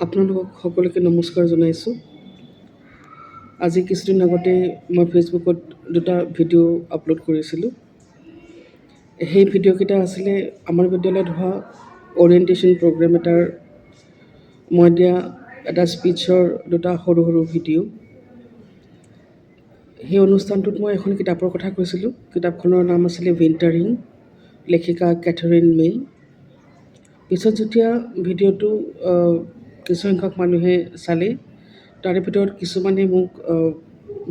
আপোনালোকক সকলোকে নমস্কাৰ জনাইছোঁ। আজি কিছুদিন আগতে মই ফেচবুকত দুটা ভিডিঅ' আপলোড কৰিছিলোঁ। সেই ভিডিঅ'কেইটা আছিলে আমাৰ বিদ্যালয়ত হোৱা অৰিয়েণ্টেশ্যন প্ৰগ্ৰেম এটাৰ মই দিয়া এটা স্পীচৰ দুটা সৰু সৰু ভিডিঅ'। সেই অনুষ্ঠানটোত মই এখন কিতাপৰ কথা কৈছিলোঁ। কিতাপখনৰ নাম আছিলে উইণ্টাৰিং, লেখিকা কেথৰিন মে। পিছত যেতিয়া ভিডিঅ'টো কিছুসংখ্যক মানুহে চালে, তাৰে ভিতৰত কিছুমানে মোক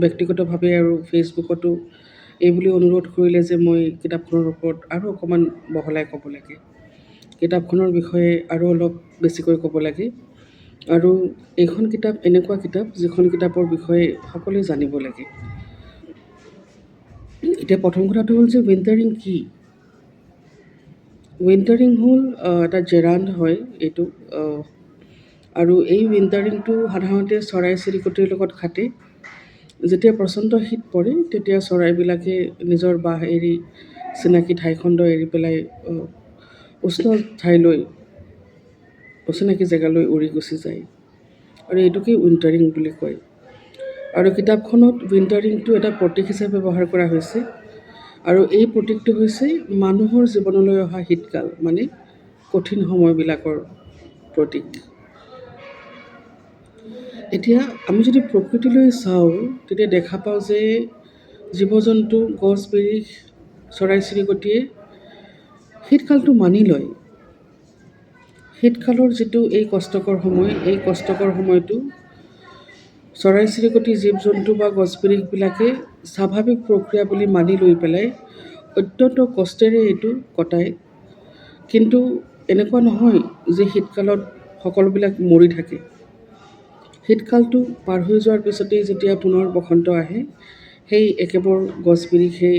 ব্যক্তিগতভাৱে আৰু ফেচবুকতো এই বুলি অনুৰোধ কৰিলে যে মই কিতাপখনৰ ওপৰত আৰু অকণমান বহলাই ক'ব লাগে, কিতাপখনৰ বিষয়ে আৰু অলপ বেছিকৈ ক'ব লাগে। আৰু এইখন কিতাপ এনেকুৱা কিতাপ যিখন কিতাপৰ বিষয়ে সকলোৱে জানিব লাগে। এতিয়া প্ৰথম কথাটো হ'ল যে উইণ্টাৰিং কি? উইণ্টাৰিং হ'ল এটা জেৰাণ্ড হয় এইটো, আৰু এই উইণ্টাৰিংটো সাধাৰণতে চৰাই চিৰিকটিৰ লগত খাটে। যেতিয়া প্ৰচণ্ড শীত পৰে তেতিয়া চৰাইবিলাকে নিজৰ বাহ এৰি চিনাকি ঠাইখণ্ড এৰি পেলাই উষ্ণ ঠাইলৈ, অচিনাকি জেগালৈ উৰি গুচি যায়, আৰু এইটোকেই উইণ্টাৰিং বুলি কয়। আৰু কিতাপখনত উইণ্টাৰিংটো এটা প্ৰতীক হিচাপে ব্যৱহাৰ কৰা হৈছে, আৰু এই প্ৰতীকটো হৈছে মানুহৰ জীৱনলৈ অহা শীতকাল, মানে কঠিন সময়বিলাকৰ প্ৰতীক। এতিয়া আমি যদি প্ৰকৃতিলৈ চাওঁ তেতিয়া দেখা পাওঁ যে জীৱ জন্তু, গছ বিৰিখ, চৰাই চিৰিকটিয়ে শীতকালটো মানি লয়। শীতকালৰ যিটো এই কষ্টকৰ সময়, এই কষ্টকৰ সময়টো চৰাই চিৰিকটি, জীৱ জন্তু বা গছ বিৰিখবিলাকে স্বাভাৱিক প্ৰক্ৰিয়া বুলি মানি লৈ পেলাই অত্যন্ত কষ্টেৰে এইটো কটায়। কিন্তু এনেকুৱা নহয় যে শীতকালত সকলোবিলাক মৰি থাকে। শীতকালটো পাৰ হৈ যোৱাৰ পিছতেই যেতিয়া পুনৰ বসন্ত আহে, সেই একেবোৰ গছ বিৰিখ সেই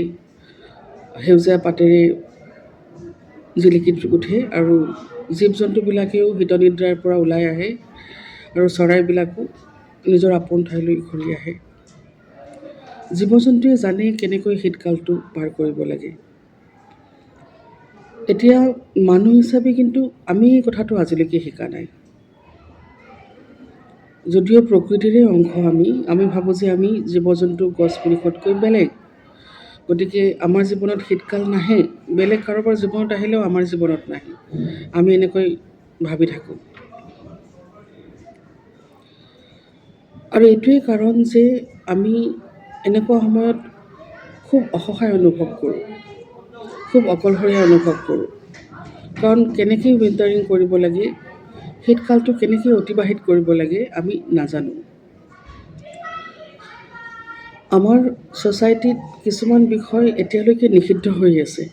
সেউজীয়া পাতেৰে জিলিকি উঠে, আৰু জীৱ জন্তুবিলাকেও শীতনিদ্ৰাৰ পৰা ওলাই আহে, আৰু চৰাইবিলাকো নিজৰ আপোন ঠাইলৈ ঘূৰি আহে। জীৱ জন্তুৱে জানে কেনেকৈ শীতকালটো পাৰ কৰিব লাগে। এতিয়া মানুহ হিচাপে কিন্তু আমি এই কথাটো আজিলৈকে শিকা নাই। যদিও প্ৰকৃতিৰে অংশ আমি ভাবোঁ যে আমি জীৱ জন্তু, গছ বিৰিখতকৈ বেলেগ, গতিকে আমাৰ জীৱনত শীতকাল নাহে, বেলেগ কাৰোবাৰ জীৱনত আহিলেও আমাৰ জীৱনত নাহে, আমি এনেকৈ ভাবি থাকোঁ। আৰু এইটোৱেই কাৰণ যে আমি এনেকুৱা সময়ত খুব অসহায় অনুভৱ কৰোঁ, খুব অকলশৰীয়া অনুভৱ কৰোঁ। কাৰণ কেনেকৈ উইণ্টাৰিং কৰিব লাগে, শীতকালটো কেনেকৈ অতিবাহিত কৰিব লাগে আমি নাজানো। আমাৰ ছ'চাইটিত কিছুমান বিষয় এতিয়ালৈকে নিষিদ্ধ হৈ আছে।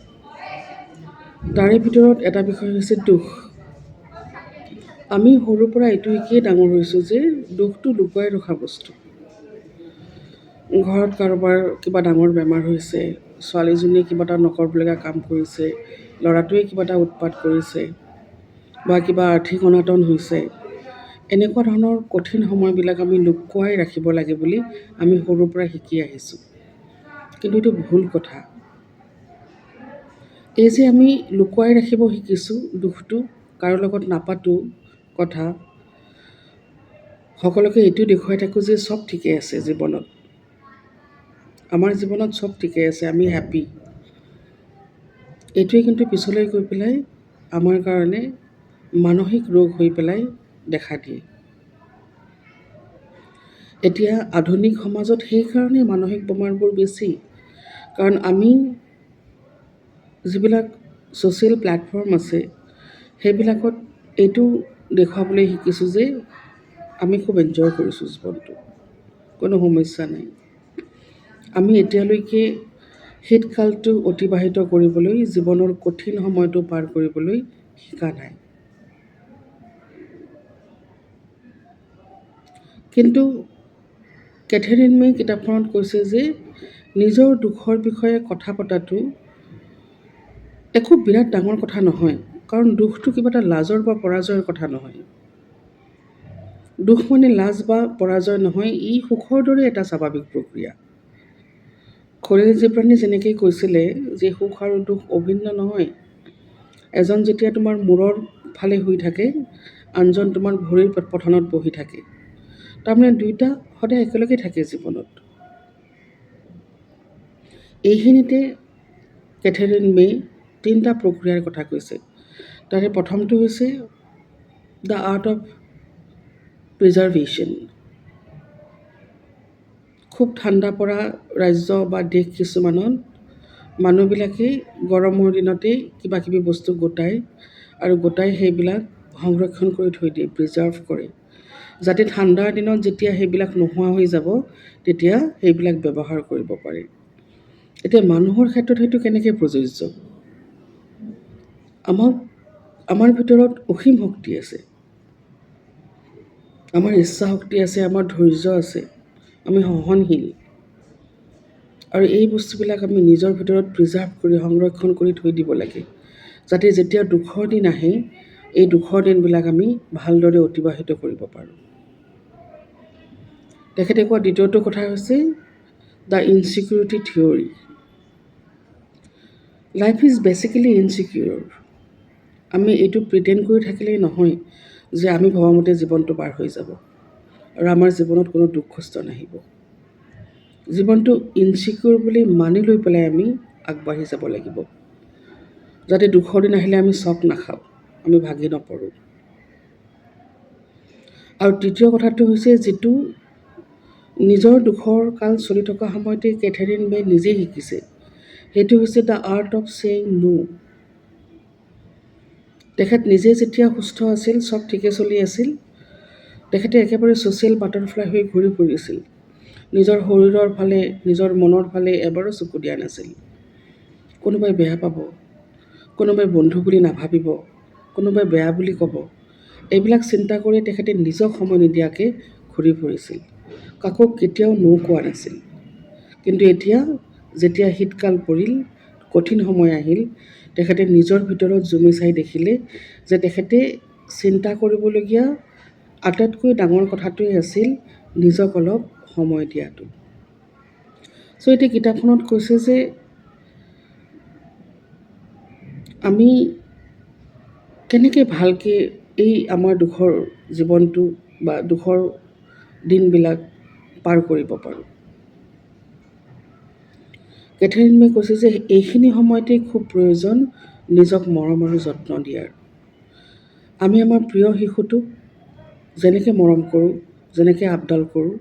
তাৰে ভিতৰত এটা বিষয় হৈছে দুখ। আমি সৰুৰ পৰা এইটো শিকিয়ে ডাঙৰ হৈছোঁ যে দুখটো লুকুৱাই ৰখা বস্তু। ঘৰত কাৰোবাৰ কিবা ডাঙৰ বেমাৰ হৈছে, ছোৱালীজনীয়ে কিবা এটা নকৰিবলগীয়া কাম কৰিছে, ল'ৰাটোৱে কিবা এটা উৎপাত কৰিছে, বা কিবা আৰ্থিক অনাটন হৈছে, এনেকুৱা ধৰণৰ কঠিন সময়বিলাক আমি লুকুৱাই ৰাখিব লাগে বুলি আমি সৰুৰ পৰা শিকি আহিছোঁ। কিন্তু এইটো ভুল কথা। এই যে আমি লুকুৱাই ৰাখিব শিকিছোঁ দুখটো, কাৰো লগত নাপাতোঁ কথা, সকলোকে এইটো দেখুৱাই থাকোঁ যে চব ঠিকে আছে জীৱনত, আমাৰ জীৱনত চব ঠিকে আছে, আমি হেপ্পী। এইটোৱে কিন্তু পিছলৈ গৈ পেলাই আমাৰ কাৰণে মানসিক ৰোগ হৈ পেলাই দেখা দিয়ে। এতিয়া আধুনিক সমাজত সেইকাৰণে মানসিক বেমাৰবোৰ বেছি, কাৰণ আমি যিবিলাক ছ'চিয়েল প্লেটফৰ্ম আছে সেইবিলাকত এইটো দেখুৱাবলৈ শিকিছোঁ যে আমি খুব এনজয় কৰিছোঁ জীৱনটো, কোনো সমস্যা নাই। আমি এতিয়ালৈকে শীতকালটো অতিবাহিত কৰিবলৈ, জীৱনৰ কঠিন সময়টো পাৰ কৰিবলৈ শিকা নাই। কিন্তু কেথৰিন মে কিতাপখনত কৈছে যে নিজৰ দুখৰ বিষয়ে কথা পতাটো একো বিৰাট ডাঙৰ কথা নহয়, কাৰণ দুখটো কিবা এটা লাজৰ বা পৰাজয়ৰ কথা নহয়। দুখ মানে লাজ বা পৰাজয় নহয়, ই সুখৰ দৰে এটা স্বাভাৱিক প্ৰক্ৰিয়া। খলিল জিব্ৰানে যেনেকৈ কৈছিলে যে সুখ আৰু দুখ অভিন্ন নহয়। এজন যেতিয়া তোমাৰ মূৰৰ ফালে শুই থাকে আনজন তোমাৰ ভৰিৰ পঠনত বহি থাকে। তাৰমানে দুয়োটা সদায় একেলগে থাকে জীৱনত। এইখিনিতে কেথেৰিন মে 3টা প্ৰক্ৰিয়াৰ কথা কৈছে। তাৰে প্ৰথমটো হৈছে দ্য আৰ্ট অফ প্ৰিজাৰ্ভেশ্যন। খুব ঠাণ্ডা পৰা ৰাজ্য বা দেশ কিছুমানত মানুহবিলাকে গৰমৰ দিনতেই কিবা কিবি বস্তু গোটাই সেইবিলাক সংৰক্ষণ কৰি থৈ দিয়ে, প্ৰিজাৰ্ভ কৰে, যাতে ঠাণ্ডাৰ দিনত যেতিয়া সেইবিলাক নোহোৱা হৈ যাব তেতিয়া সেইবিলাক ব্যৱহাৰ কৰিব পাৰে। এতিয়া মানুহৰ ক্ষেত্ৰত সেইটো কেনেকৈ প্ৰযোজ্য? আমাৰ ভিতৰত অসীম শক্তি আছে, আমাৰ ইচ্ছা শক্তি আছে, আমাৰ ধৈৰ্য আছে, আমি সহনশীল, আৰু এই বস্তুবিলাক আমি নিজৰ ভিতৰত প্ৰিজাৰ্ভ কৰি সংৰক্ষণ কৰি থৈ দিব লাগে, যাতে যেতিয়া দুখৰ দিন আহে এই দুখৰ দিনবিলাক আমি ভালদৰে অতিবাহিত কৰিব পাৰোঁ। তেখেতে কোৱা দ্বিতীয়টো কথা হৈছে the insecurity theory. Life is basically insecure. আমি এইটো প্ৰিটেণ্ড কৰি থাকিলেই নহয় যে আমি ভবামতে জীৱনটো পাৰ হৈ যাব আৰু আমাৰ জীৱনত কোনো দুখ কষ্ট নাহিব। জীৱনটো ইনচিকিউৰ বুলি মানি লৈ পেলাই আমি আগবাঢ়ি যাব লাগিব, যাতে দুখৰ দিন আহিলে আমি চক নাখাওঁ, আমি ভাগি নপৰোঁ। আৰু তৃতীয় কথাটো হৈছে যিটো নিজৰ দুখৰ কাল চলি থকা সময়তে কেথেৰিন মে নিজেই শিকিছে, সেইটো হৈছে দ্য আৰ্ট অফ ছেইং ন'। তেখেত নিজে যেতিয়া সুস্থ আছিল, চব ঠিকে চলি আছিল, তেখেতে একেবাৰে ছ'চিয়েল বাটাৰফ্লাই হৈ ঘূৰি ফুৰিছিল। নিজৰ শৰীৰৰ ফালে, নিজৰ মনৰ ফালে এবাৰো চকু দিয়া নাছিল। কোনোবাই বেয়া পাব, কোনোবাই বন্ধু বুলি নাভাবিব, কোনোবাই বেয়া বুলি ক'ব, এইবিলাক চিন্তা কৰি তেখেতে নিজক সময় নিদিয়াকৈ ঘূৰি ফুৰিছিল, কাকো কেতিয়াও কোৱা নাছিল। কিন্তু এতিয়া যেতিয়া শীতকাল পৰিল, কঠিন সময় আহিল, তেখেতে নিজৰ ভিতৰত জুমি চাই দেখিলে যে তেখেতে চিন্তা কৰিবলগীয়া আটাইতকৈ ডাঙৰ কথাটোৱেই আছিল নিজক অলপ সময় দিয়াটো। চ' এতিয়া কিতাপখনত কৈছে যে আমি কেনেকৈ ভালকৈ এই আমাৰ দুখৰ জীৱনটো বা দুখৰ দিনবিলাক পাৰ কৰিব পাৰোঁ। কেথেৰিন মে কৈছে যে এইখিনি সময়তেই খুব প্ৰয়োজন নিজক মৰম আৰু যত্ন দিয়াৰ। আমি আমাৰ প্ৰিয় শিশুটোক যেনেকৈ মৰম কৰোঁ, যেনেকৈ আপডাল কৰোঁ,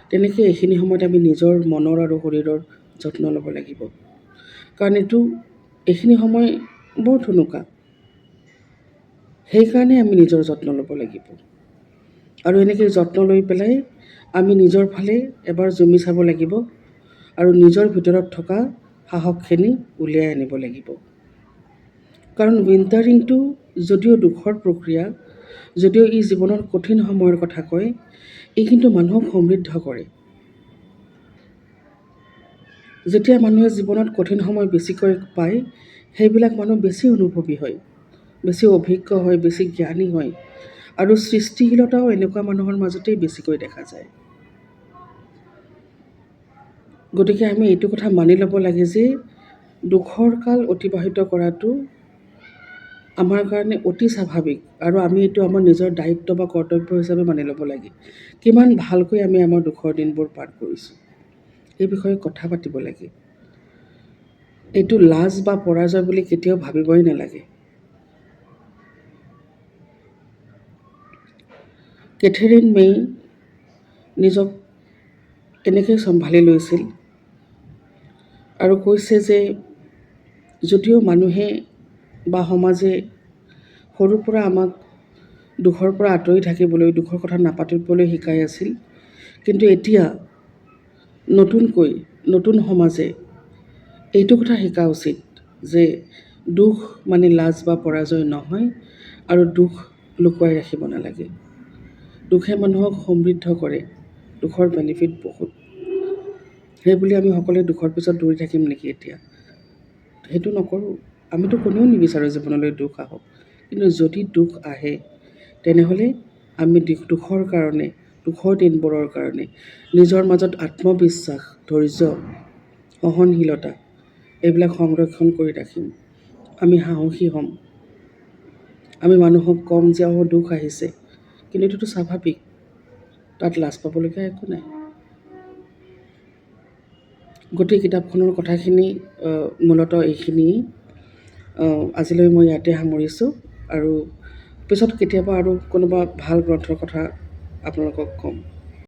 তেনেকৈ এইখিনি সময়ত আমি নিজৰ মনৰ আৰু শৰীৰৰ যত্ন ল'ব লাগিব। কাৰণ এইখিনি সময় বৰ ঠুনুকা, সেইকাৰণে আমি নিজৰ যত্ন ল'ব লাগিব। আৰু এনেকৈ যত্ন লৈ পেলাই আমি নিজৰ ফালে এবাৰ জুমি চাব লাগিব আৰু নিজৰ ভিতৰত থকা সাহসখিনি উলিয়াই আনিব লাগিব। কাৰণ উইণ্টাৰিংটো যদিও দুখৰ প্ৰক্ৰিয়া, যদিও ই জীৱনৰ কঠিন সময়ৰ কথা কয়, ই কিন্তু মানুহক সমৃদ্ধ কৰে। যেতিয়া মানুহে জীৱনত কঠিন সময় বেছিকৈ পায়, সেইবিলাক মানুহ বেছি অনুভৱী হয়, বেছি অভিজ্ঞ হয়, বেছি জ্ঞানী হয়, আৰু সৃষ্টিশীলতাও এনেকুৱা মানুহৰ মাজতেই বেছিকৈ দেখা যায়। গতিকে আমি এইটো কথা মানি ল'ব লাগে যে দুখৰ কাল অতিবাহিত কৰাটো আমাৰ কাৰণে অতি স্বাভাৱিক, আৰু আমি এইটো আমাৰ নিজৰ দায়িত্ব বা কৰ্তব্য হিচাপে মানি ল'ব লাগে। কিমান ভালকৈ আমি আমাৰ দুখৰ দিনবোৰ পাৰ কৰিছোঁ এই বিষয়ে কথা পাতিব লাগে। এইটো লাজ বা পৰাজয় বুলি কেতিয়াও ভাবিবই নালাগে। কেথেৰিন মে নিজক এনেকৈ চম্ভালি লৈছিল আৰু কৈছে যে যদিও মানুহে বা সমাজে সৰুৰ পৰা আমাক দুখৰ পৰা আঁতৰি থাকিবলৈ, দুখৰ কথা নাপাতিবলৈ শিকাই আছিল, কিন্তু এতিয়া নতুন সমাজে এইটো কথা শিকা উচিত যে দুখ মানে লাজ বা পৰাজয় নহয়, আৰু দুখ লুকুৱাই ৰাখিব নালাগে। দুখে মানুহক সমৃদ্ধ কৰে, দুখৰ বেনিফিট বহুত। সেইবুলি আমি সকলোৱে দুখৰ পিছত দৌৰি থাকিম নেকি এতিয়া? সেইটো নকৰোঁ। আমিতো কোনেও নিবিচাৰোঁ জীৱনলৈ দুখ আহক, কিন্তু যদি দুখ আহে তেনেহ'লে আমি দুখৰ কাৰণে, দুখৰ দিনবোৰৰ কাৰণে নিজৰ মাজত আত্মবিশ্বাস, ধৈৰ্য, সহনশীলতা এইবিলাক সংৰক্ষণ কৰি ৰাখিম। আমি সাহসী হ'ম, আমি মানুহক ক'ম যে দুখ আহিছে, কিন্তু এইটোতো স্বাভাৱিক, তাত লাজ পাবলগীয়া একো নাই। গোটেই কিতাপখনৰ কথাখিনি মূলতঃ এইখিনিয়েই। আজিলৈ মই ইয়াতে সামৰিছোঁ আৰু পিছত কেতিয়াবা আৰু কোনোবা ভাল গ্ৰন্থৰ কথা আপোনালোকক ক'ম।